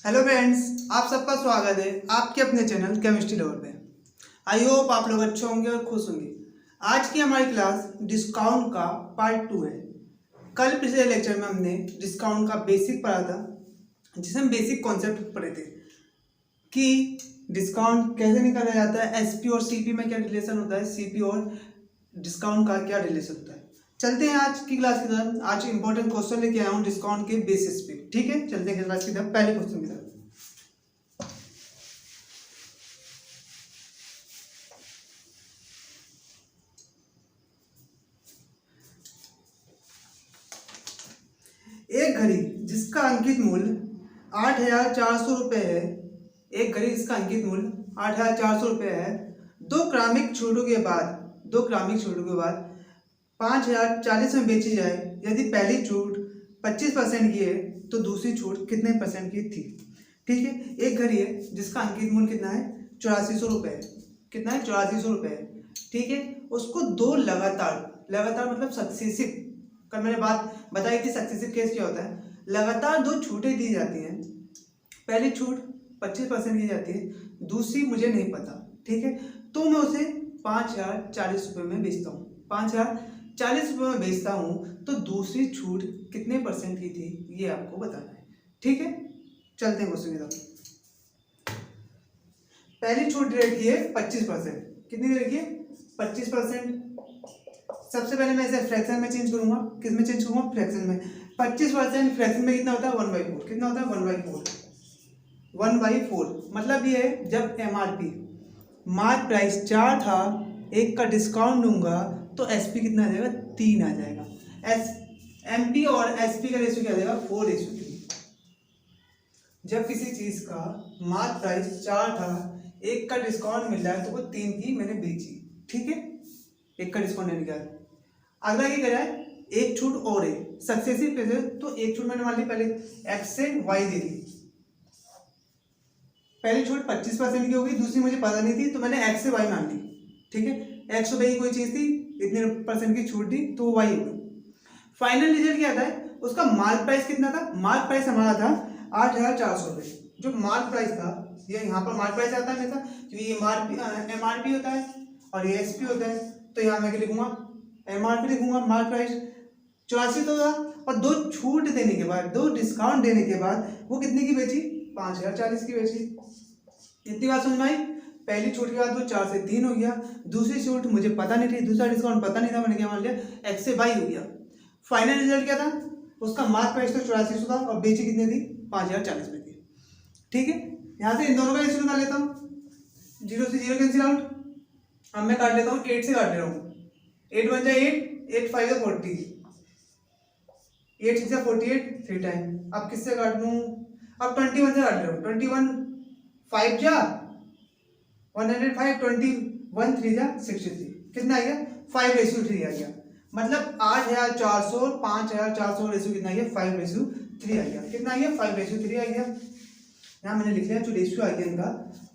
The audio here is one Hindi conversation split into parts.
हेलो फ्रेंड्स, आप सबका स्वागत है आपके अपने चैनल केमिस्ट्री लवर पे। आई होप आप लोग अच्छे होंगे और खुश होंगे। आज की हमारी क्लास डिस्काउंट का पार्ट 2 है। कल पिछले लेक्चर में हमने डिस्काउंट का बेसिक पढ़ा था, जिसे हम बेसिक कॉन्सेप्ट पढ़े थे कि डिस्काउंट कैसे निकाला जाता है, एसपी और सीपी में क्या रिलेशन होता है, सीपी और डिस्काउंट का क्या रिलेशन होता है। चलते हैं आज की क्लास की तरफ। आज इंपॉर्टेंट क्वेश्चन लेके आया हूँ डिस्काउंट के बेसिस पे। ठीक है, चलते हैं क्लास की तरफ। पहले क्वेश्चन की तरफ। एक घड़ी जिसका अंकित मूल्य 8,400 रुपये है, एक घड़ी जिसका अंकित मूल्य 8,400 रुपये है, दो क्रमिक छूटों के बाद 5,040 में बेची जाए। यदि पहली छूट 25% की है तो दूसरी छूट कितने परसेंट की थी। ठीक है, एक घड़ी है जिसका अंकित मूल्य कितना है, 8400 रुपये है। कितना है, 8400 रुपये है। ठीक है, उसको दो लगातार मतलब सक्सेसिव, कल मैंने बात बताई थी सक्सेसिव केस क्या होता है। लगातार दो छूटें दी जाती हैं, पहली छूट 25% की जाती है, दूसरी मुझे नहीं पता। ठीक है, तो मैं उसे 5,040 रुपये में बेचता हूँ। 5,040 रुपये में बेचता हूँ तो दूसरी छूट कितने परसेंट की थी ये आपको बताना है। ठीक है, चलते हैं क्वेश्चन की तरफ। पहली छूट दे रखी है 25%। कितनी दे रखी है, 25%। सबसे पहले मैं इसे फ्रैक्शन में चेंज करूंगा। किस में चेंज करूंगा, फ्रैक्शन में। 25% फ्रैक्शन में कितना होता है, 1/4। कितना होता है, 1/4 मतलब ये है जब एमआरपी मार्क प्राइस 4 था, एक का डिस्काउंट दूंगा तो एसपी कितना आ जाएगा, 3 आ जाएगा। एमपी और एसपी का रेशियो क्या आ जाएगा, 4:3। जब किसी चीज का मार्क प्राइस 4 था, एक का डिस्काउंट मिल रहा है तो वो 3 की मैंने बेची। ठीक है, एक का डिस्काउंट नहीं निकाला। अगला क्या करा है, एक छूट और है सक्सेसिव केस है, तो एक छूट मैंने मान ली पहले एक्स से वाई दे दी। पहली छूट 25% की होगी, दूसरी मुझे पता नहीं थी तो मैंने एक्स से वाई मान ली। ठीक है, एक्स रुपए की कोई चीज थी, इतने % की छूट दी तो वाई हो गई। फाइनल रिजल्ट क्या आता है, उसका मार्क प्राइस कितना था, मार्क प्राइस हमारा था 8,400 रुपये। जो मार्क प्राइस था, ये यहाँ पर मार्क प्राइस आता है हमेशा, क्योंकि ये एमआरपी होता है और ये एसपी होता है। तो यहाँ मैं लिखूंगा एमआरपी, लिखूंगा मार्क प्राइस 84 तो था, और दो छूट देने के बाद, दो डिस्काउंट देने के बाद वो कितने की बेची, 5,040 की बेची। इतनी बात समझ में आई। पहली छूट के बाद वो 4 से 3 हो गया, दूसरी छूट मुझे पता नहीं थी, दूसरा डिस्काउंट पता नहीं था, मैंने क्या मान लिया, एक्स से वाई हो गया। फाइनल रिजल्ट क्या था, उसका मार्क प्राइस तो 84 था और बेची कितने थी, 5,040 में थी। ठीक है, यहाँ से इन दोनों का रेशियो निकाल लेता हूँ, 0 से 0 कैंसिल आउट। अब मैं काट लेता हूँ, 8 से काट ले रहा हूँ। 8 1 जा 8, 8 5 जा 40, 8 6 जा 48, 3 टाइम। अब किससे काट लूँ, अब 21 से काट ले रहा हूँ। 21 5 जा 105, 21 3 जा 63। कितना आ गया, 5:3 आ गया। मतलब 8,400 और 5,400 रेशियो कितना आ गया, 5:3 आ गया। कितना आ गया, 5:3 आ गया। यहाँ मैंने लिख लिया जो रेशियो आ गया इनका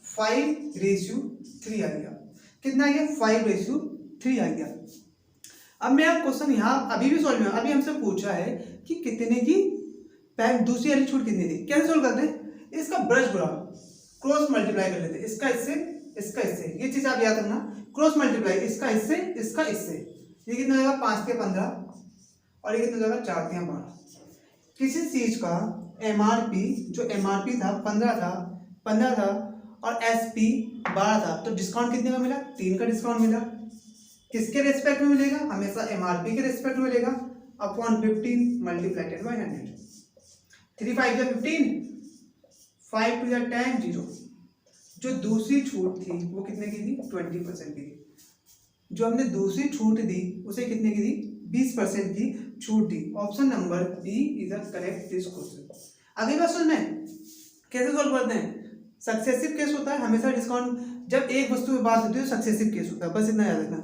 5:3 आ गया। कितना आ गया, 5:3 आ गया। अब मैं आप क्वेश्चन यहाँ अभी भी सॉल्व में, अभी हमसे पूछा है कि कितने की दूसरी वाली छूट कितनी थी। कैसे सॉल्व करते हैं, इसका ब्रश गुणा क्रॉस मल्टीप्लाई कर लेते हैं, इसका इससे इसका इससे। ये चीज आप याद रखना, क्रॉस मल्टीप्लाई, इसका इससे इसका इससे। ये कितना होगा, 5 के 15 और ये कितना होगा, 4 के 12। किसी चीज का एमआरपी, जो एमआरपी था 15 था और एसपी 12 था, तो डिस्काउंट कितने का मिला, 3 का डिस्काउंट मिला। किसके रेस्पेक्ट में मिलेगा, हमेशा एमआरपी के रेस्पेक्ट में मिलेगा। Upon 15 multiplied by 100। 3 5 जा 15, 5 2 जा 10, 0। जो दूसरी छूट थी वो कितने की थी, 20% की थी। जो हमने दूसरी छूट दी उसे कितने की दी, 20% की छूट दी। Option number B is the correct this question. अगली बात सुन में कैसे सॉल्व करते हैं, सक्सेसिव केस होता है हमेशा डिस्काउंट, जब एक वस्तु में बात होती है सक्सेसिव केस होता है, बस इतना याद रखना।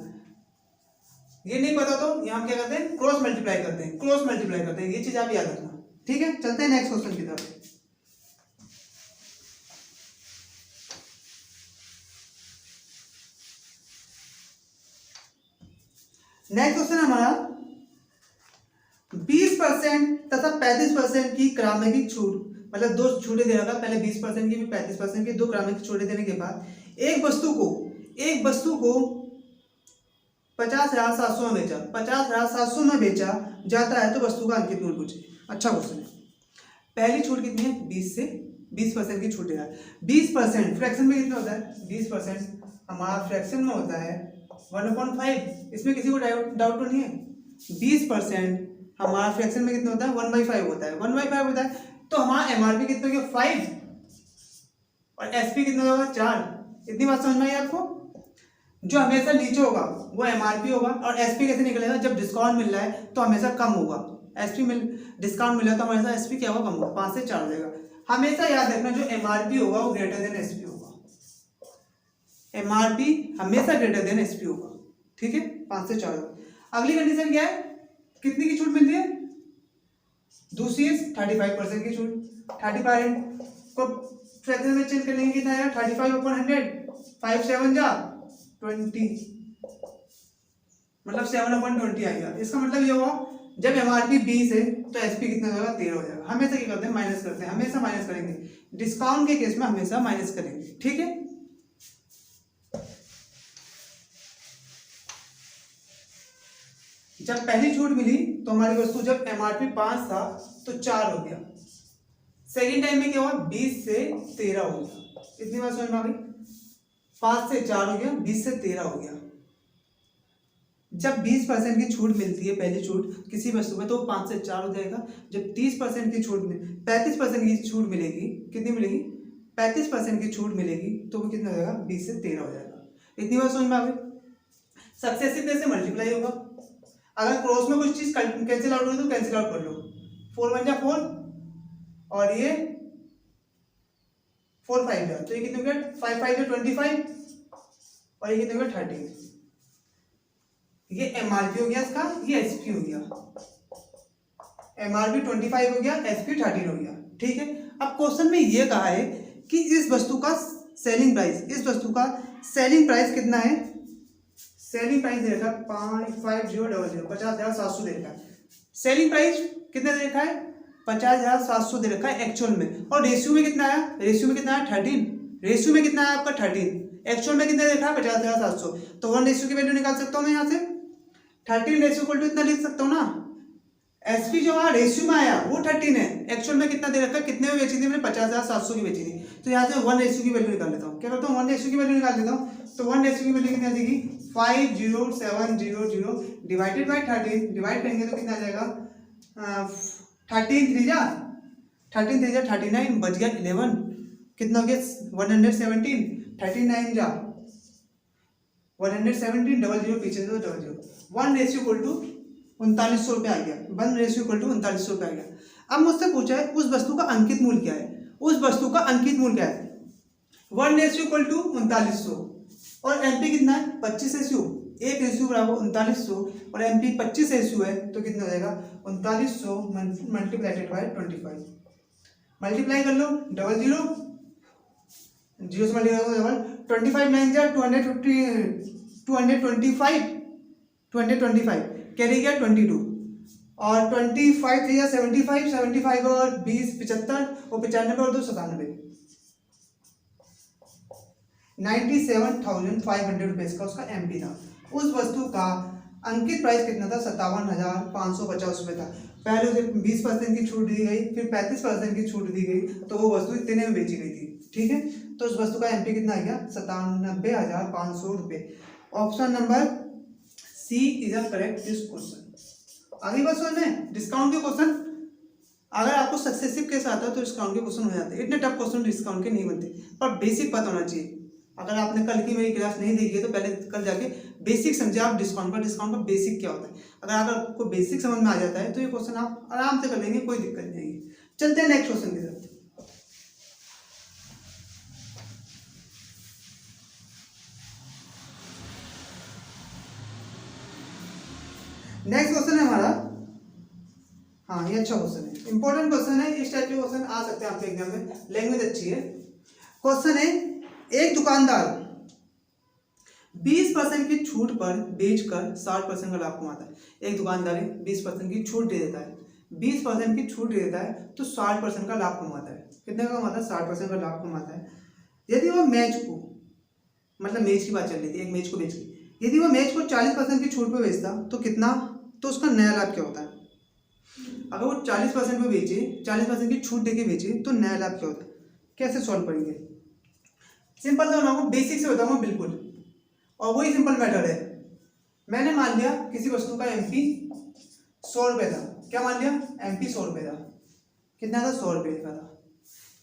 ये नहीं पता तो यहाँ क्या करते हैं, क्रॉस मल्टीप्लाई करते हैं, क्रॉस मल्टीप्लाई करते हैं, ये चीज आप याद रखना। ठीक है, चलते हैं नेक्स्ट क्वेश्चन की तरफ। नेक्स्ट क्वेश्चन हमारा 20% तथा 35% की क्रमिक छूट मतलब दो छूटे दे रखा, पहले 20% की फिर 35% की, 2 ग्राम की छूटे देने के बाद एक वस्तु को 50,700 में बेचा, 50,700 में बेचा जाता है तो वस्तु का अंकित मूल्य पूछे। अच्छा क्वेश्चन है। पहली छूट कितनी है? 20% की छूट दे रहा है। 20% फ्रैक्शन में कितना होता है? 20% हमारा फ्रैक्शन में होता है 1/5। इसमें किसी को डाउट तो नहीं है? 20% हमारा फ्रैक्शन में कितना होता है? 1/5 होता है। 1/5 होता है तो हमारा एमआरपी कितना हो गया? 5 और एसपी कितना होगा? 4। इतनी बात समझ में आई आपको? जो हमेशा नीचे होगा वो एमआरपी होगा, और एसपी कैसे निकलेगा? जब डिस्काउंट मिल रहा है तो हमेशा कम होगा। डिस्काउंट मिला तो हमेशा एसपी क्या होगा? कम होगा, 5 से 4 हो जाएगा। हमेशा याद रखना जो एमआरपी होगा वो ग्रेटर देन एसपी होगा। एमआरपी हमेशा ग्रेटर देन एसपी होगा, ठीक है? 5 से 4 होगा। अगली कंडीशन क्या है? कितनी की छूट मिलती है? दूसरी 35% की छूट। 35 को फ्रैक्शन में चेंज कर लेंगे, कितना आएगा? 35/100, 5 7 जा 20, मतलब 7/20 आएगा। इसका मतलब ये हुआ जब एमआरपी 20 है तो एसपी कितना हो जाएगा? 13 हो जाएगा। हमेशा क्या करते हैं? माइनस करते हैं, हमेशा माइनस करेंगे। डिस्काउंट के केस में हमेशा माइनस करेंगे, ठीक है? जब पहली छूट मिली तो हमारी वस्तु जब एमआरपी 5 था तो 4 हो गया। सेकेंड टाइम में क्या हुआ? 20 से 13 हो गया। इतनी बात समझ में आ गई? 5 से 4 हो गया, 20 से 13 हो गया। जब 20% की छूट मिलती है, पहली छूट किसी वस्तु में, तो 5 से 4 हो जाएगा। जब 30% की छूट 35% की छूट मिलेगी, कितनी मिलेगी? 35% की छूट मिलेगी तो वो कितना हो जाएगा? 20 से 13 हो जाएगा। इतनी बात समझ में आ गई? सक्सेसिव कैसे? मल्टीप्लाई होगा। अगर क्रॉस में कुछ चीज कैंसिल आउट हो तो कैंसिल आउट कर लो। 4 1 जा 4 और ये 4 5 जा, तो ये कितने हो गया? 5 5 जा 25 और ये कितने हो गया? 13। ये एमआरपी हो गया इसका, ये एसपी हो गया। एमआरपी 25 हो गया, एसपी 13 हो गया, ठीक है? अब क्वेश्चन में ये कहा है कि इस वस्तु का सेलिंग प्राइस, इस वस्तु का सेलिंग प्राइस कितना है? सेलिंग प्राइस दे रखा है 50,000, 50,700 दे रखा है। सेलिंग प्राइस कितना दे रखा है? 50,700 दे रखा है एक्चुअल में। और रेशियो में कितना आया? रेशियो में कितना आया? 13। रेशियो में कितना आया आपका? 13। एक्चुअल में कितना देखा? 50,700। तो 1 रेशियो की वैल्यू निकाल सकता हूँ मैं यहाँ से। 13 रेशियो इक्वल टू इतना लिख सकता हूँ ना। एसपी जो वहाँ रेशियो में आया वो 13 है, एक्चुअल में कितना दे रखा है? कितने में बेची थी मैंने? 50,700 की बेची थी। तो यहाँ से 1 रेशियो की वैल्यू निकाल लेता हूँ। क्या करता हूँ? 1 रेशियो की वैल्यू निकाल लेता हूँ। तो 1 रेशियो की वैल्यू कितनी आ जाएगी? 50700 डिवाइडेड बाई 13, डिवाइड करेंगे तो कितना आ जाएगा? 13 3 जा 39, बच गया 11। कितना हो गया? 117। 39 जा 117, 00 पीछे से 00। 1 रेशियो इक्वल टू 3900 रुपये आ गया। 1 रेशियो इक्वल टू 3900 रुपये आ गया। अब मुझसे पूछा है उस वस्तु का अंकित मूल्य क्या है? उस वस्तु का अंकित मूल्य क्या है? 1 रेशियो इक्वल टू 3900 और एमपी कितना है? 25 रेशियो। 1 रेशियो बराबर 3900 और एमपी 25 रेशियो है तो कितना हो जाएगा? 3900 मल्टीप्लाइड बाय 25। मल्टीप्लाई कर लो, 00 जीरो से मल्टीप्लाई करो, 25 9 जा 225 कैरी गया 22 और 25 3 जा 75 और 20 75 और 95 और 2 97 97,500 रुपये का उसका एमपी था। उस वस्तु का अंकित प्राइस कितना था? 57,550 रुपये था। पहले उसे 20% की छूट दी गई, फिर 35% की छूट दी गई, तो वो वस्तु इतने में बेची गई थी, ठीक है? तो उस वस्तु का एमपी कितना आ गया? 97,500 रुपये। Option number C is a correct this question. अगली बात सुन में डिस्काउंट के क्वेश्चन, अगर आपको सक्सेसिव केस आता है तो डिस्काउंट के क्वेश्चन हो जाते हैं। इतने टफ क्वेश्चन डिस्काउंट के नहीं बनते, पर बेसिक पता होना चाहिए। अगर आपने कल की मेरी क्लास नहीं देखी है तो पहले कल जाके बेसिक समझे आप डिस्काउंट का बेसिक क्या होता है। अगर आपको बेसिक समझ में आ जाता है तो ये क्वेश्चन आप आराम से कर लेंगे, कोई दिक्कत नहीं आएगी। चलते हैं नेक्स्ट क्वेश्चन की तरफ। नेक्स्ट क्वेश्चन है हमारा, हाँ ये अच्छा क्वेश्चन है, इंपॉर्टेंट क्वेश्चन है। इस टाइप के क्वेश्चन आ सकते हैं आपके एग्जाम में, लैंग्वेज अच्छी है। क्वेश्चन है, एक दुकानदार 20% की छूट पर बेचकर 60% का लाभ कमाता है। एक दुकानदार 20% की छूट दे देता है, 20% की छूट दे देता है तो 60% का लाभ कमाता है। कितने का कमाता है? 60% का लाभ कमाता है। यदि वो मैच को, मतलब मैच की बात चल रही थी, एक मैच को बेच के, यदि वो मैच को 40% की छूट पे बेचता तो कितना, तो उसका नया लाभ क्या होता है? अगर वो 40% पे बेचे, 40% की छूट देके बेचे तो नया लाभ क्या होता है? कैसे सॉल्व करेंगे? सिंपल सा बनाऊंगा, बेसिक से बताऊंगा बिल्कुल, और वही सिंपल मैथड है। मैंने मान लिया किसी वस्तु का एमपी 100 रुपये था। क्या मान लिया? एमपी 100 रुपये था। कितना था? 100 रुपये का था।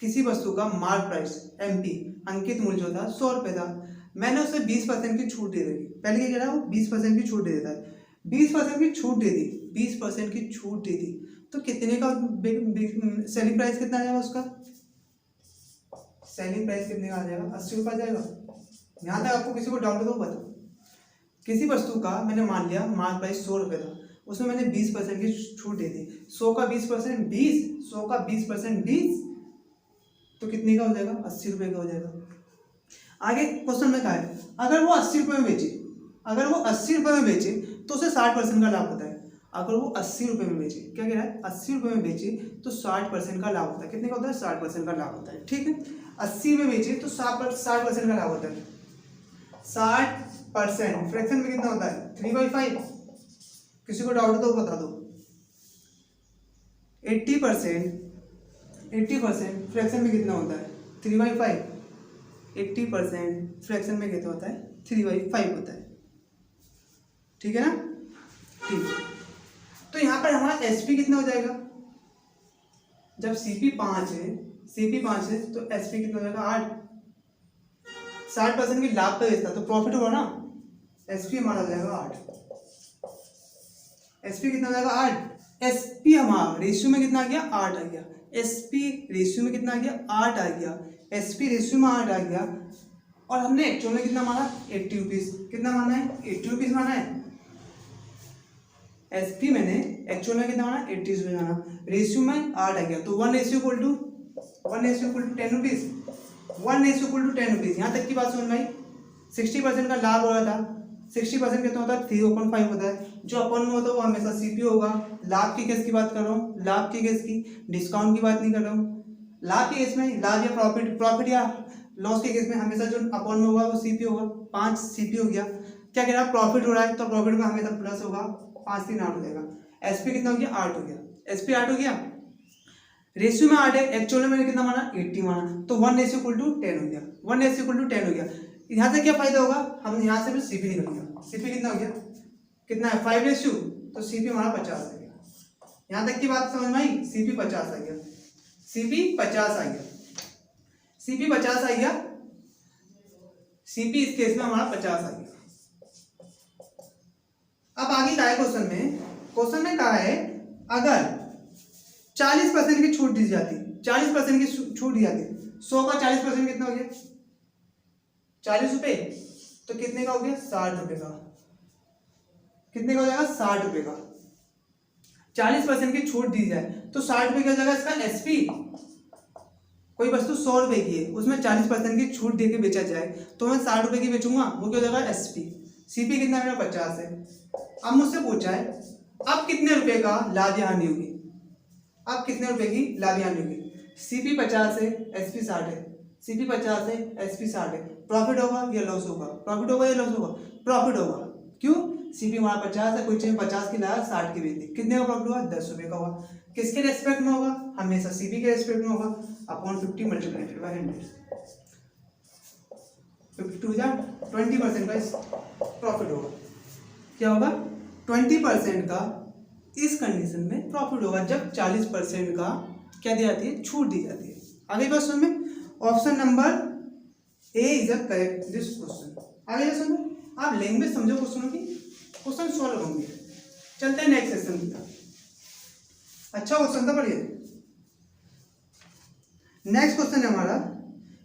किसी वस्तु का मार्क प्राइस एमपी, अंकित मूल्य जो था 100 रुपये था। मैंने उसे 20% की छूट दे दी। पहले क्या कह रहा है वो? 20% की छूट दे देता है। 20% की छूट दे दी, 20% की छूट दे दी तो कितने का सेलिंग प्राइस कितना आ जाएगा उसका? सेलिंग प्राइस कितने का आ जाएगा? 80 रुपये आ जाएगा। यहाँ तक आपको किसी को डाउट हो तो बताओ। किसी वस्तु का मैंने मान लिया मार्क प्राइस 100 रुपये था, उसमें मैंने 20% की छूट दे दी। 100 का 20% 20, 100 का 20% 20, तो कितने का हो जाएगा? 80 रुपये का हो जाएगा। आगे क्वेश्चन में कहा है अगर वो 80 रुपये में बेचे, अगर वो 80 रुपये में बेचे तो उसे 60% का लाभ होता है। अगर वो 80 रुपये में बेचे, क्या कह रहा है? 80 रुपये में बेचे तो 60% का लाभ होता है। कितने का होता है? 60% का लाभ होता है। ठीक है, 80 में बेचे तो 60% का लाभ होता है। 60% फ्रैक्शन में कितना होता है? 3/5। किसी को डाउट तो बता दो। 80% फ्रैक्शन में कितना होता है? 3/5। 80% फ्रैक्शन में कितना होता है? 3/5 होता है। ठीक है ना? ठीक। तो यहाँ पर हमारा एसपी कितना हो जाएगा? जब सीपी 5 है, सीपी 5 है तो एसपी कितना हो जाएगा? 8। 60% की लाभ पे बेचता तो प्रॉफिट होगा ना। एसपी हमारा हो जाएगा 8। एसपी कितना हो जाएगा? 8। एसपी हमारा रेशियो में कितना आ गया? 8 आ गया। एसपी रेशियो में कितना आ गया? 8 आ गया। एसपी रेशियो में 8 आ गया। और हमने एक्चुअल में कितना माना? 80 रुपीज। कितना माना है? 80 रुपीज माना है। एसपी मैंने एक्चुअल में कितना माना? 80 रुपीज माना। रेशियो में 8 आ गया तो 1 ratio equal to 10 rupees. 1 ratio equal to 10 rupees. यहाँ तक की बात समझ में आई? 60% का लाभ हो रहा था। 60% कितना होता है? 3/5 होता है। जो अपन में होता है वो हमेशा सीपी होगा। लाभ के केस की बात कर रहा हूँ, लाभ के केस की, डिस्काउंट की बात नहीं कर रहा हूँ। लाभ के केस में, लाभ या प्रॉफिट या लॉस के केस में हमेशा जो अपन में होगा वो सीपी होगा। 5 सीपी हो गया। क्या कह रहा है? प्रॉफिट हो रहा है तो प्रॉफिट का हमेशा प्लस होगा। 5 3 8 हो जाएगा। एसपी कितना हो गया? 8 हो गया। एसपी 8 हो गया। रेशियो में 8 है, एक्चुअल में मैंने कितना माना? 80 माना तो 1 रेशियो इक्वल टू 10 हो गया। 1 रेशियो इक्वल टू 10 हो गया। यहाँ से क्या फायदा होगा? हम यहाँ से भी सीपी निकल गया। सीपी कितना हो गया? कितना है? 5 रेशियो, तो सीपी हमारा 50 आ गया। यहाँ तक की बात समझ में आई? सीपी 50 आ गया। सीपी 50 आ गया। सीपी 50 आ गया। सीपी इस केस में हमारा 50 आ गया। अब आगे क्या है क्वेश्चन में? क्वेश्चन में कहा है अगर 40% की छूट दी जाती, 40% की छूट दी जाती, 100 का 40% कितना हो गया? 40 रुपये। तो कितने का हो गया? 60 रुपये का। कितने का हो जाएगा? 60 रुपये का। 40% की छूट दी जाए तो 60 रुपये का हो जाएगा इसका एसपी। कोई वस्तु 100 रुपये की है, उसमें 40% की छूट देके बेचा जाए तो मैं 60 रुपये की बेचूंगा, वो क्या हो जाएगा? एसपी। सीपी कितना मेरा? 50 है। अब मुझसे पूछा है अब कितने रुपए का लाभ या हानि होगी? अब कितने रुपए की लाभ या हानि होगी? सीपी 50 है, एसपी 60 है। सीपी 50 है, एसपी 60 है। प्रॉफिट होगा या लॉस होगा? प्रॉफिट होगा या लॉस होगा? प्रॉफिट होगा। क्यों? सीपी हमारा 50 है, कोई चीज 50 की लाया, 60 की बेच दी। कितने का प्रॉफिट हुआ? 10 रुपये का हुआ। किसके रेस्पेक्ट में होगा? हमेशा सीपी के रेस्पेक्ट में होगा। Upon 50 multiplied by 100। 20% का प्रॉफिट होगा। क्या होगा? 20% का इस कंडीशन में प्रॉफिट होगा जब 40% का क्या दी जाती है? छूट दी जाती है। आगे क्वेश्चन में option number A is a correct this question. आगे क्वेश्चन में आप लैंग्वेज समझो क्वेश्चनों की, क्वेश्चन सॉल्व होंगे। चलते हैं नेक्स्ट सेशन की तरफ। अच्छा क्वेश्चन था, बढ़िया। नेक्स्ट क्वेश्चन है हमारा,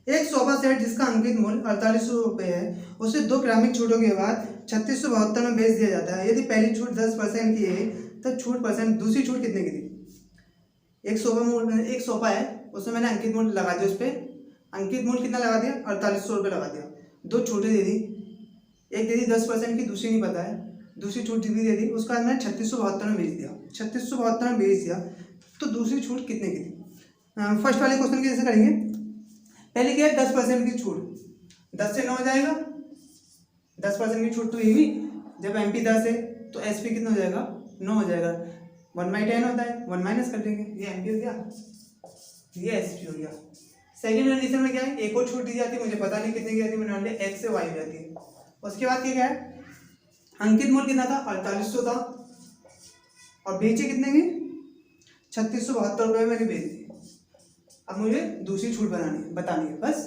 एक सोफा सेट जिसका अंकित मूल्य 4800 रुपये है उसे 2 क्रमिक छूटों के बाद 3672 में बेच दिया जाता है। यदि पहली छूट 10% की है तो छूट परसेंट दूसरी छूट कितने की थी? एक सोफा है, उसमें मैंने अंकित मूल्य लगा दिया, उस पर अंकित मूल्य कितना लगा दिया? 4800 रुपये लगा दिया। 2 छूटें दे दी, एक दे दी 10% की, दूसरी नहीं पता है। दूसरी छूट भी दे दी, उसके बाद मैंने 3672 में भेज दिया, 3672 में भेज दिया, तो दूसरी छूट कितने की थी? फर्स्ट वाले क्वेश्चन की जैसे करेंगे, पहले क्या है 10% की छूट, 10 से 9 हो जाएगा, 10% की छूट तो ये हुई, जब MP 10 है तो SP कितना हो जाएगा? 9 हो जाएगा, 1/10 होता है, 1 माइनस कर देंगे, ये MP हो गया, ये SP हो गया। सेकेंड कंडीशन में क्या है, एक और छूट दी जाती है, मुझे पता नहीं कितने की जाती है, मैंने मान लिया X से Y हो जाती है। उसके बाद क्या है, अंकित मूल्य कितना था? 4800 था, और बेचे कितने की? 3672 रुपये मैंने बेच दी। अब मुझे दूसरी छूट बतानी है, बस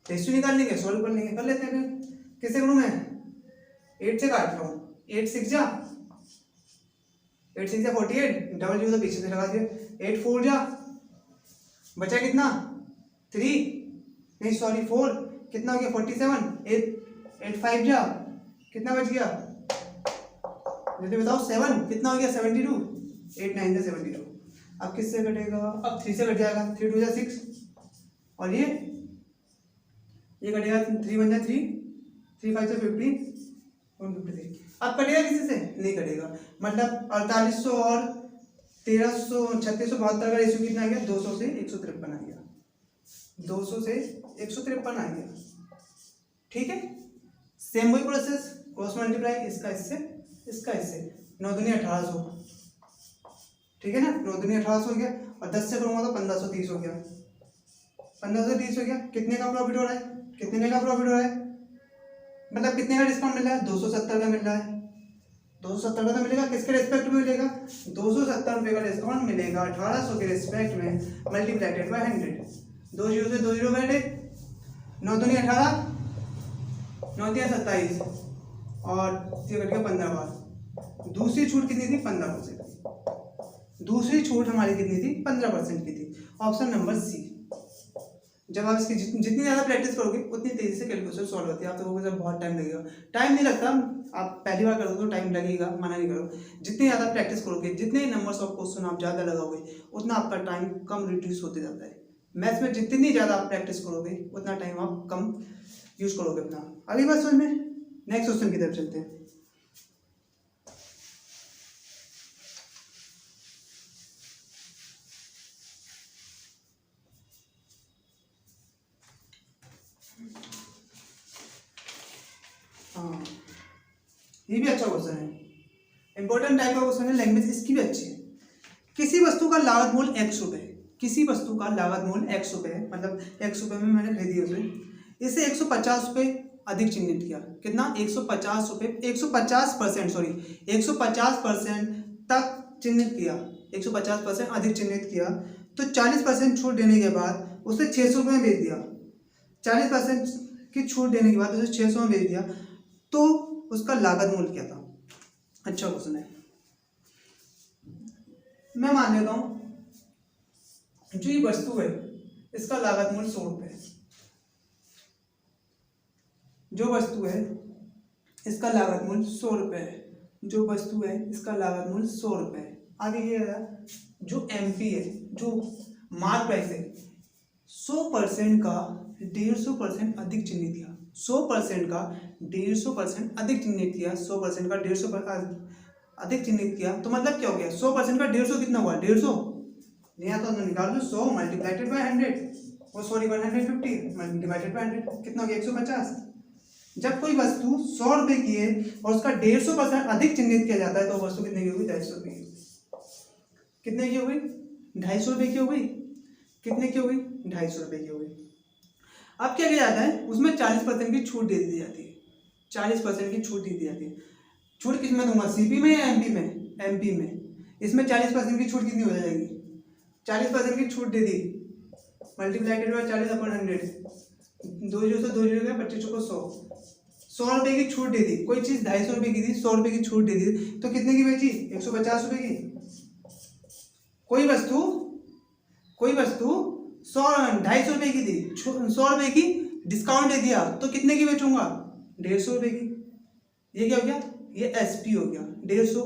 रेशियो निकाल लेंगे, सॉल्व कर लेंगे, कर लेते हैं। फिर किससे करूँ मैं? 8 से काट रहा हूँ, 8 6 जा 48, डबल जीरो तो पीछे से लगा दिया, 8 4 जा, बचा कितना? 3 नहीं सॉरी 4, कितना हो गया? 47, 8 5 जा, कितना बच गया? जल्दी बताओ, 7, कितना हो गया? 72, 8 9 जा 72। अब किससे कटेगा? अब 3 से कट जाएगा, 3 2 जा 6, और ये कटेगा, 3 1 जा 3, 3 5 जा 15, 153। अब कटेगा किसी से? नहीं कटेगा, मतलब 4800 और 1300 3672 का रेशियो कितना आ गया? 200 से 153 आ गया, 200 से 153 आ गया। ठीक है, सेम वही प्रोसेस, क्रॉस मल्टीप्लाई, इसका इससे, इसका इससे, 9 दूनी 1800, ठीक है ना, 9 दूनी 1800 हो गया, और 10 से करूँगा तो 1530 हो गया, 1530 हो गया। कितने का प्रॉफिट हो रहा है? कितने का प्रॉफिट हो रहा है? मतलब कितने का डिस्काउंट मिल रहा है? 270 का मिल रहा है, 270 का तो मिलेगा, किसके रेस्पेक्ट में मिलेगा? 270 रुपये का डिस्काउंट मिलेगा 1800 के रेस्पेक्ट में, मल्टीप्लाइडेड बाय 100, 2 जीरो से 2 जीरो घटे, 9 दूनी 18, 9 दिया 27, और ये कट गया 15 बार। दूसरी छूट कितनी थी? 15%। दूसरी छूट हमारी कितनी थी? 15% की थी, ऑप्शन नंबर सी। जब आप इसकी जितनी ज़्यादा प्रैक्टिस करोगे उतनी तेज़ी से कैलकुलेशन सॉल्व होती है। आप तो कहोगे सर बहुत टाइम लगेगा, टाइम नहीं लगता, आप पहली बार करोगे तो टाइम लगेगा, मना नहीं करो। जितनी ज़्यादा प्रैक्टिस करोगे, जितने नंबर्स ऑफ क्वेश्चन आप ज़्यादा लगाओगे, उतना आपका टाइम कम रिड्यूस होते जाता है। मैथ्स में जितनी ज़्यादा आप प्रैक्टिस करोगे उतना टाइम आप कम यूज करोगे अपना। अगली बात समझ में, नेक्स्ट क्वेश्चन की तरफ चलते हैं। हाँ, ये भी अच्छा क्वेश्चन है, इंपॉर्टेंट टाइप का क्वेश्चन है, लैंग्वेज इसकी भी अच्छी है। किसी वस्तु का लागत मूल्य X रुपये, किसी वस्तु का लागत मूल्य X रुपये है, मतलब X रुपये में मैंने खरीदी उसे, इसे 150 रुपये अधिक चिन्हित किया। कितना? 150 रुपये, 150% सॉरी 150% तक चिन्हित किया, 150% अधिक चिन्हित किया, तो 40% छूट देने के बाद उसे 600 रुपये में बेच दिया। 40% की छूट देने के बाद उसे 600 में बेच दिया, तो उसका लागत मूल्य क्या था? अच्छा क्वेश्चन है। मैं मान लेता हूं जो ये वस्तु है इसका लागत मूल्य 100 रुपये है, जो वस्तु है इसका लागत मूल्य 100 रुपये है, जो वस्तु है इसका लागत मूल्य 100 रुपये है। आगे ये है जो MP है, जो मार्क प्राइस है, 100% का 150% अधिक चिन्हित किया, 100% का 150% अधिक चिन्हित किया, 100% का 150% अधिक चिन्हित किया, तो मतलब क्या हो गया? 100% का 150 कितना हुआ? 150 नहीं आता तो निकाल दो, 100 मल्टीप्लाइडेड बाय 100, और सॉरी 150 डिवाइडेड बाय 100 कितना हो गया? 150। जब कोई वस्तु 100 रुपये की है और उसका 150% अधिक चिन्हित किया जाता है, तो वस्तु कितने की होगी? 250 रुपये की। कितने की हो गई? 250 रुपये की हो गई। कितने की हो गई? 250 रुपये की हो गई। अब क्या किया जाता है? उसमें 40% की छूट दे दी जाती है, 40% की छूट दी जाती है। छूट किस में दूंगा? CP में या MP में? MP में। इसमें 40% की छूट कितनी हो जाएगी? 40% की छूट दे दी, मल्टीप्लाइडेड बाय 40/100, 2 जीरो से 2 जीरो गया, 25 को 100 रुपये की छूट दे दी। कोई चीज़ 250 रुपये की थी, 100 रुपये की छूट दे दी, तो कितने की बेची? 150 रुपये की। कोई वस्तु 250 रुपये की थी, 100 रुपये की डिस्काउंट दे दिया, तो कितने की बेचूंगा? 150 रुपये की। ये क्या हो गया? ये SP हो गया। 150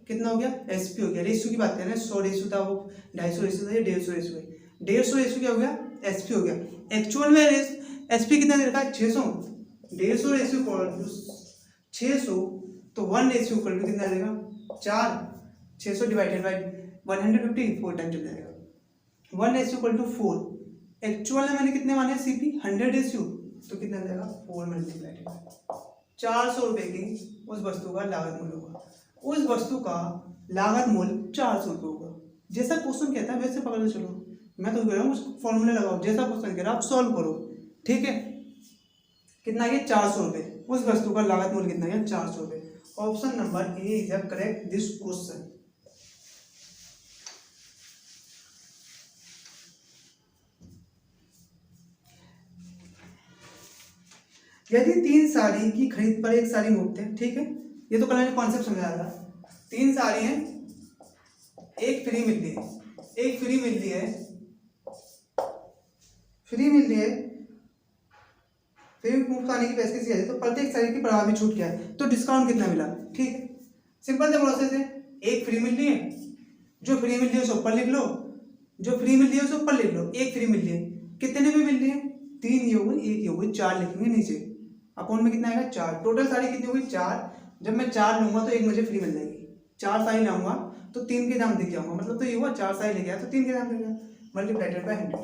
कितना हो गया? SP हो गया। रेशियो की बात करें, 100 रेशियो था, वो 250 रेशियो था, ये 150 रेशियो है। 150 रेशियो क्या हो गया? SP हो गया। एक्चुअल में SP कितना दे रखा है? 600। 150 रेशियो 600 तो 1:4 कितना आ जाएगा 4, 600 डिवाइडेड बाई 150 4 टाइम चल जाएगा 1:4। एक्चुअल में मैंने कितने माने CP 100:, तो कितना आ जाएगा 4 मल्टीप्लाइड बाई 400 रुपये की उस वस्तु का लागत मूल्य होगा। उस वस्तु का लागत मूल्य 400 रुपये होगा। जैसा क्वेश्चन कहता है वैसे पकड़ चलो, मैं तो कह रहा हूँ फॉर्मूले लगाओ, जैसा क्वेश्चन कह रहा है आप सॉल्व करो, ठीक है। कितना है 400 रुपये, उस वस्तु का लागत मूल्य कितना है 400 रुपये। Option number A is correct this question. यदि 3 साड़ी की खरीद पर 1 साड़ी मुफ्त है, ठीक है, ये तो कल मैंने कॉन्सेप्ट समझाया था। 3 साड़ी हैं, एक फ्री मिल रही है, एक फ्री मिल रही है, फ्री मिल रही है, फ्री मुफ्त आने की पेशकश है, तो प्रत्येक साड़ी की प्रभावी छूट क्या है, तो डिस्काउंट कितना मिला, ठीक है। सिंपल सा प्रोसेस है, एक फ्री मिल रही है, जो फ्री मिल रही है उसे ऊपर लिख लो, जो फ्री मिल रही है उसे ऊपर लिख लो। एक फ्री मिल रही है, कितने में मिल रही है 3 ये हो गई, 1 ये हो गई, 4 लिखेंगे नीचे, अकाउंट में कितना आएगा 4। टोटल साड़ी कितनी होगी 4, जब मैं 4 लूंगा तो 1 मुझे फ्री मिल जाएगी। 4 साड़ी लाऊंगा तो 3 के दाम दिख जाऊंगा, मतलब तो ये हुआ 4 साड़ी लेके आया तो 3 के दाम दिख गया, मल्टीप्लाइडेड बाय 100,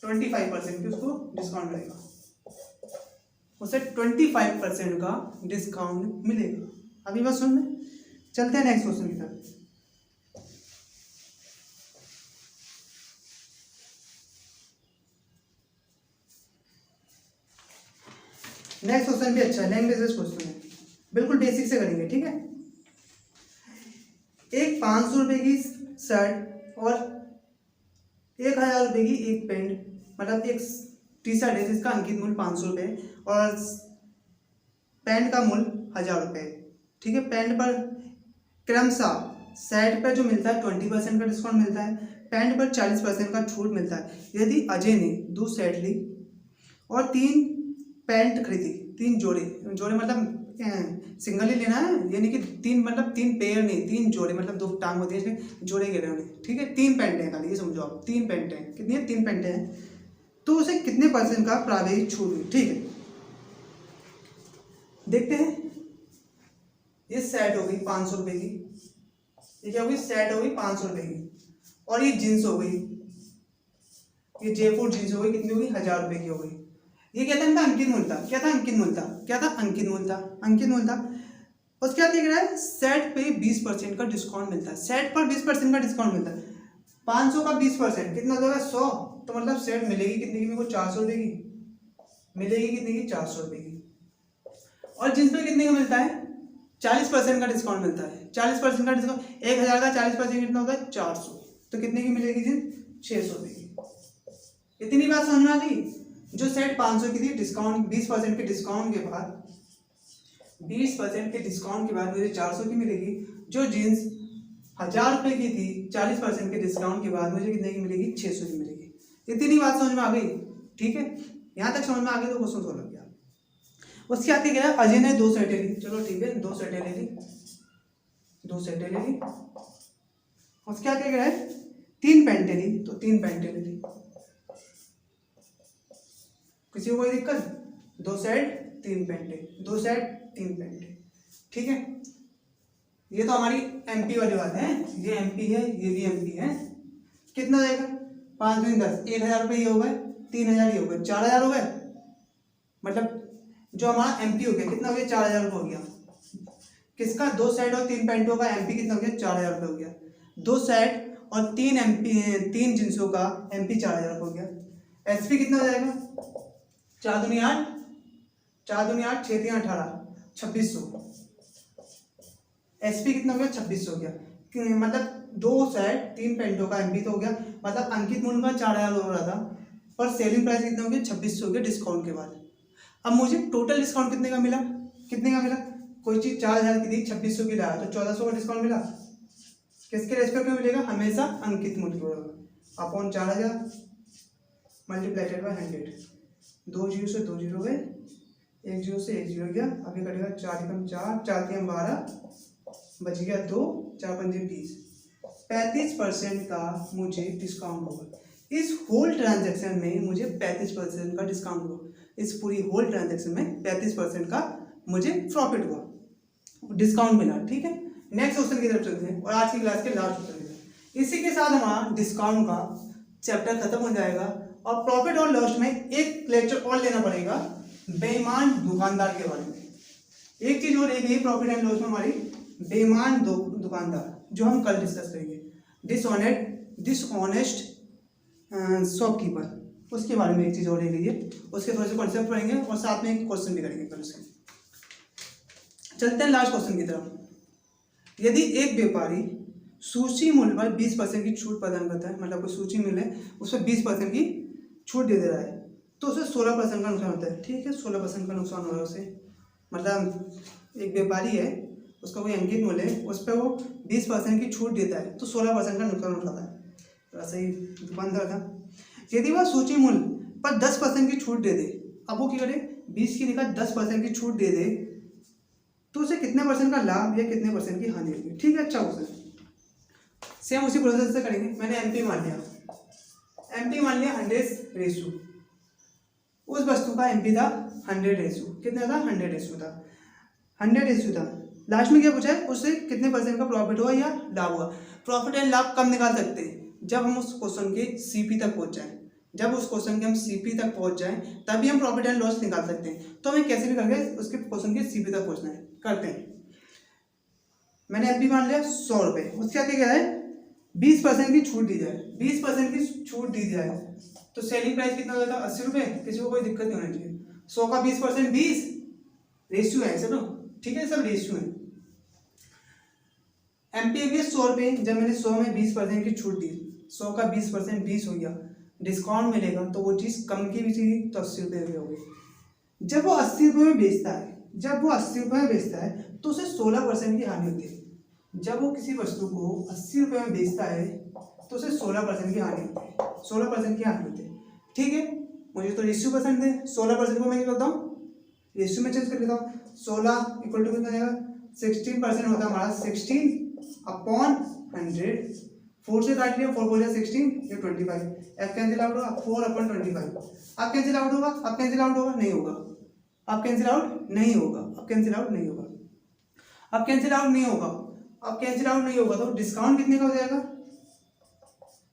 25% की उसको डिस्काउंट मिलेगा, उसे 25% का डिस्काउंट मिलेगा। अभी बस सुन में चलते हैं नेक्स्ट क्वेश्चन की तरफ। नेक्स्ट क्वेश्चन भी अच्छा है, लैंग्वेज बेस्ड क्वेश्चन है, बिल्कुल बेसिक से करेंगे, ठीक है। एक 500 रुपये की शर्ट और 1000 रुपये की एक पैंट, मतलब एक टी शर्ट है जिसका अंकित मूल्य 500 रुपये और पैंट का मूल्य 1000 रुपये, ठीक है। पैंट पर क्रमशः शर्ट पर जो मिलता है 20% का डिस्काउंट मिलता है, पैंट पर 40% का छूट मिलता है। यदि अजय ने 2 शर्ट ली और 3 पैंट खरीदी, 3 जोड़े, जोड़े मतलब सिंगल ही लेना है, यानी कि 3 मतलब 3 पेयर नहीं, 3 जोड़े, मतलब 2 टांग होती है इसमें, जोड़े कह रहे हैं, ठीक है। 3 पैंट हैं खाली, ये समझो आप, 3 पैंट हैं, कितनी है 3 पैंट हैं, तो उसे कितने % का प्राविधिक छूट हुई, ठीक है। देखते हैं, ये सेट हो गई 500 रुपये की, ये क्या होगी सेट हो गई 500 रुपये की, और ये जींस हो गई, ये जयपुर जींस हो गई, कितनी होगी 1000 रुपये की हो गई। ये क्या था इनका अंकित मूल्य था, क्या था अंकित मूल्य था, क्या था अंकित मूल्य था, अंकित मूल्य था। और क्या दिख रहा है सेट पे 20% का डिस्काउंट मिलता है, सेट पर 20% का डिस्काउंट मिलता है। 500 का 20% कितना होगा 100, तो मतलब सेट मिलेगी कितने की मेरे को 400 रुपये की, मिलेगी कितने की 400 रुपये की। और जींस पे कितने का मिलता है 40% का डिस्काउंट मिलता है, 40% का डिस्काउंट, 1000 का 40% कितना होता है 400, तो कितने की मिलेगी जींस 600 रुपये की। इतनी बात समझ में आ गई। जो सेट 500 की थी, डिस्काउंट 20% के डिस्काउंट के बाद, 20% के डिस्काउंट के बाद मुझे 400 की मिलेगी। जो जीन्स 1000 रुपये की थी, 40% के डिस्काउंट के बाद मुझे कितने की मिलेगी 600 की मिलेगी। इतनी बात समझ में आ गई, ठीक है। यहाँ तक समझ में आ गई तो क्वेश्चन सोल्व हो गया। उसके आगे गया, अजय ने 2 शर्टें ली, चलो ठीक है 2 शर्टें ले ली, 2 शर्टें ले ली। उसके आगे गया 3 पैंटें ली, तो 3 पैंटें ले ली। किसी को कोई दिक्कत, 2 सेट 3 पैंटें, 2 सेट 3 पैंटें, ठीक है। ये तो हमारी एमपी वाली बात है, ये एमपी है, ये भी एमपी है। कितना जाएगा 5 दूनी 10, 1000 रुपये ये हो गए, 3000 ये हो गए, 4000 हो गए। मतलब जो हमारा एमपी हो गया कितना हो गया 4000 रुपये हो गया। किसका 2 सेट और 3 पैंटों का एमपी कितना हो गया 4000 रुपये हो गया। 2 सेट और 3 एमपी 3 जींसों का एमपी 4000 हो गया। एसपी कितना हो जाएगा 4 दूनी 8, 4 दूनी 8, 6 3 18, 2600। एसपी कितना हो गया 2600 हो गया। मतलब 2 सेट 3 पैंटों का एमपी तो हो गया, मतलब अंकित मूल्य का 4000 हो रहा था, पर सेलिंग प्राइस कितना हो गया 2600 हो गया डिस्काउंट के बाद। अब मुझे टोटल डिस्काउंट कितने का मिला, कितने का मिला, कोई चीज़ 4000 की थी 2600 की लाया तो 1400 का डिस्काउंट मिला। किसके रेस्पेक्ट में मिलेगा, हमेशा अंकित मूल्य होगा अपॉन 4000 मल्टीप्लाइडेड बाय 100। 2 जीरो से 2 जीरो गए, 1 जीरो से 1 जीरो गया, अभी कटेगा 4 कम 4, 4 3 12, बच गया 2, 4 5 20, 35% का मुझे डिस्काउंट होगा। इस होल ट्रांजैक्शन में मुझे 35% का डिस्काउंट होगा। इस पूरी होल ट्रांजेक्शन में 35% का मुझे प्रॉफिट हुआ, डिस्काउंट मिला। ठीक है, नेक्स्ट क्वेश्चन की तरफ चलते हैं और आज की क्लास के लास्ट क्वेश्चन की। इसी के साथ हमारा डिस्काउंट का चैप्टर खत्म हो जाएगा और प्रॉफिट और लॉस में एक लेक्चर और लेना पड़ेगा बेईमान दुकानदार के बारे में। एक चीज और रहेगी प्रॉफिट एंड लॉस में हमारी, बेईमान दुकानदार, जो हम कल डिस्कस करेंगे। डिसऑनेस्ट शॉपकीपर, उसके बारे में एक चीज और रहेगी है, उसके थोड़े से कॉन्सेप्ट पढ़ेंगे और साथ में एक क्वेश्चन भी करेंगे कल उसके। चलते हैं लास्ट क्वेश्चन की तरफ। यदि एक व्यापारी सूची मूल्य पर 20% की छूट प्रदान करता है, मतलब कोई सूची मूल्य है उस पर 20% की छूट दे रहा है, तो उसे 16% का नुकसान होता है। ठीक है, 16% का नुकसान हो रहा है उसे, मतलब एक व्यापारी है, उसका कोई अंकित मूल्य है, उस पर वो 20% की छूट देता है, तो 16% का नुकसान उठाता है। तो ऐसा ही दुकानदार था। यदि वह सूची मूल्य पर 10% की छूट दे दे, अब वो क्या करे, 20 की जगह 10% की छूट दे दे, तो उसे कितने परसेंट का लाभ या कितने परसेंट की हानि होगी। ठीक है, अच्छा क्वेश्चन, सेम उसी प्रोसेस से करेंगे। मैंने एमपी मान लिया, 100 रेशो, उस वस्तु का एमपी था 100 रेशो, कितना था 100 रेशो था, 100 रेशो था। लास्ट में क्या पूछा है, उससे कितने परसेंट का प्रॉफिट हुआ या लाभ हुआ। प्रॉफिट एंड लाभ कब निकाल सकते हैं, जब हम उस क्वेश्चन के सीपी तक पहुंच जाएं, जब उस क्वेश्चन के हम सीपी तक पहुंच जाएं तभी हम प्रॉफिट एंड लॉस निकाल सकते हैं। तो हमें कैसे भी करके उसके क्वेश्चन के सीपी तक पहुंचना है, करते हैं। मैंने एमपी मान लिया 100 रुपये, उसके आगे क्या है 20% की छूट दी जाए, 20% की छूट दी जाए, तो सेलिंग प्राइस कितना हो जाता है 80 रुपये। किसी को कोई दिक्कत नहीं होनी चाहिए। 100 का 20% 20 रेशियो है सब, ठीक है, सब रेशियो है। एमपी के 100 रुपये, जब मैंने 100 में 20% की छूट दी, 100 का 20% 20 हो गया, डिस्काउंट मिलेगा तो वो चीज़ कम की भी चाहिए, तो 80 रुपये हो गई। जब वो 80 रुपये में बेचता है, जब वो 80 रुपये में बेचता है तो उसे 16% की हानि होती है। जब वो किसी वस्तु को 80 रुपये में बेचता है तो उसे 16% की हानि होती है, 16% की हानि होती है। ठीक है, मुझे तो रेशियो पसंद है, 16% को मैं क्या करता हूँ, रेशियो में चेंज कर लेता हूँ। 16 इक्वल टू कितना जाएगा, 16% होता है हमारा, 16/100, 4 से काट लिया, 4 4 16, ये 25, एफ कैंसिल आउट होगा, 4/25। अब कैंसिल आउट होगा, अब कैंसिल आउट होगा, नहीं होगा, अब कैंसिल आउट नहीं होगा, अब कैंसिल आउट नहीं होगा, अब कैंसिल आउट नहीं होगा, अब कैंसिल आउट नहीं होगा, तो डिस्काउंट कितने का हो जाएगा,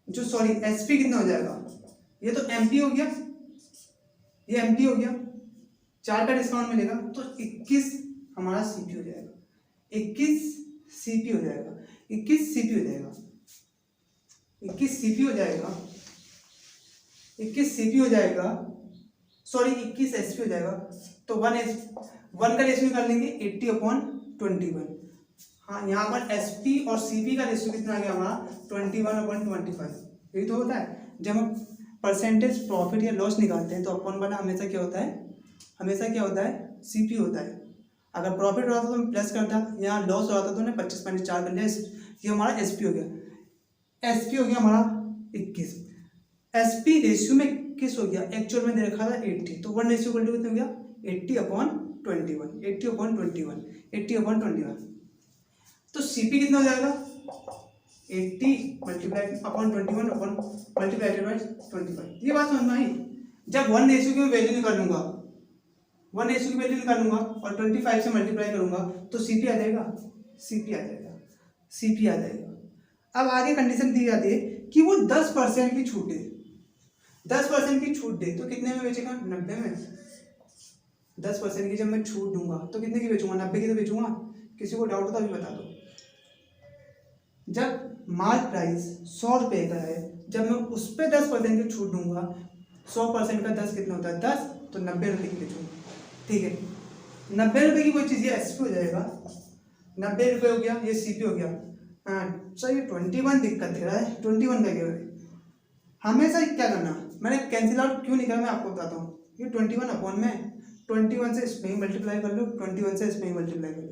जो सॉरी एसपी कितना हो जाएगा, ये तो एमपी हो गया, ये एमपी हो गया, 4 का डिस्काउंट मिलेगा तो 21 हमारा सीपी हो जाएगा, 21 सीपी हो जाएगा, 21 सीपी हो जाएगा, 21 सीपी हो जाएगा, 21 सीपी हो जाएगा, सॉरी 21 एसपी हो जाएगा। तो 1 का रेशियो कर लेंगे 80/21। हाँ, यहाँ पर एसपी और सीपी का रेशियो कितना आ गया हमारा 21/25। यही तो होता है जब हम परसेंटेज प्रॉफिट या लॉस निकालते हैं, तो अपन वाला हमेशा क्या होता है, हमेशा क्या होता है, सीपी होता है। अगर प्रॉफिट हो रहा था तो मैं प्लस करता, यहाँ लॉस हो रहा था तो मैंने 25/4 कर लिया, ये हमारा एसपी हो गया, एसपी हो गया हमारा 21। एसपी रेशियो में 21 हो गया, एक्चुअल में दे रखा था 80, तो 1 रेशियो कितना हो गया 80/21, 80/21, 80/21। तो सीपी कितना हो जाएगा 80 × 21/25। ये बात समझ में आई। जब 1 रेशियो की मैं वैल्यू निकालूंगा, 1 रेशियो की वैल्यू निकालूंगा और 25 से मल्टीप्लाई करूंगा तो सीपी आ जाएगा, सीपी आ जाएगा, सीपी आ जाएगा। अब आगे कंडीशन दी जाती है कि वो 10% की छूट दे, 10% की छूट दे तो कितने में बेचेगा 90 में। 10% की जब मैं छूट दूंगा तो कितने की बेचूंगा, 90 की तो बेचूंगा। किसी को डाउट हो तो अभी बता दो। जब माल प्राइस 100 रुपये का है, जब मैं उस पर 10% की छूट दूंगा, 100% का 10 कितना होता है 10, तो 90 रुपये की बेचूंगा। ठीक है, 90 रुपये की कोई चीज़ ये एसपी हो जाएगा, 90 रुपये हो गया, ये सीपी हो गया। हाँ सर, ये 21 दिक्कत दे रहा है, 21 का क्या है, हमेशा क्या करना, मैंने कैंसिल आउट क्यों नहीं करा मैं आपको बताता हूँ। ये 21 से इसमें ही मल्टीप्लाई कर लो, 21 से इसमें ही मल्टीप्लाई कर लो,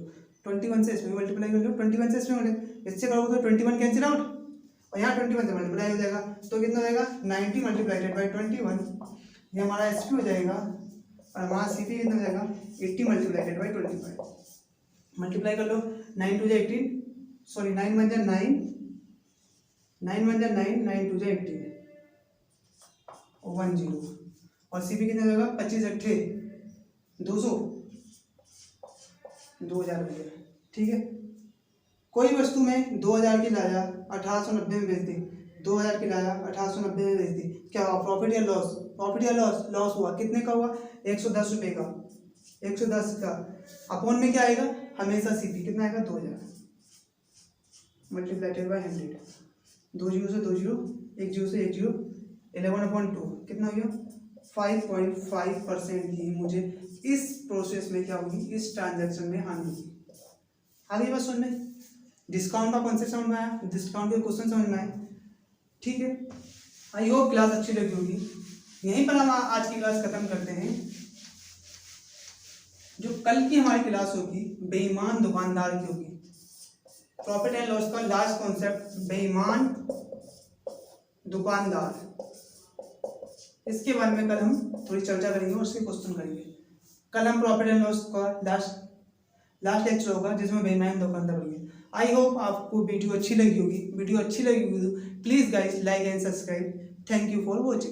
21 से इसमें मल्टीप्लाई कर लो, 21 से इसमें इससे करोगे तो 21 कैंसिल आउट और यहाँ 21 से मल्टीप्लाई हो जाएगा, तो कितना हो जाएगा 90 × 21, ये हमारा एसपी हो जाएगा। और हमारा सीपी कितना हो जाएगा 80 × 25। मल्टीप्लाई कर लो, 9 2 18, सॉरी 9 1 9, 9 1 9, 9 2 18 और 10 और सीपी कितना जाएगा 25 अट्ठे 200 2000 रुपये। ठीक है, कोई वस्तु में 2000 की लाया 1890 में बेच दी, 2000 की लाया 1890 में बेच दी, क्या हुआ प्रॉफिट या लॉस? प्रॉफिट या लॉस? लॉस हुआ। कितने का हुआ? 110 रुपये का, 110 का अपॉन में क्या आएगा हमेशा सीपी कितना आएगा 2000 मल्टीप्लाइटेड बाय 100, 2 जीरो से 2 जीरो, 1 जीरो से 1 जीरो, 11/2 कितना हो गया 5.5% ही मुझे इस प्रोसेस में क्या होगी, इस ट्रांजैक्शन में आनी होगी। आगे बात सुन में डिस्काउंट का कॉन्सेप्ट समझ में आया, डिस्काउंट के क्वेश्चन समझ में आए। ठीक है, आई होप क्लास अच्छी लगी होगी। यहीं पर हम आज की क्लास खत्म करते हैं। जो कल की हमारी क्लास होगी बेईमान दुकानदार की होगी। प्रॉफिट एंड लॉस का लास्ट कॉन्सेप्ट बेईमान दुकानदार, इसके बारे में कल हम थोड़ी चर्चा करेंगे और उसके क्वेश्चन करेंगे। कल हम प्रॉफिट एंड लॉस का लास्ट लेक्चर होगा जिसमें बेईमान दुकानदार होगी। आई होप आपको वीडियो अच्छी लगी होगी। वीडियो अच्छी लगी होगी तो please guys like and subscribe. Thank you for watching.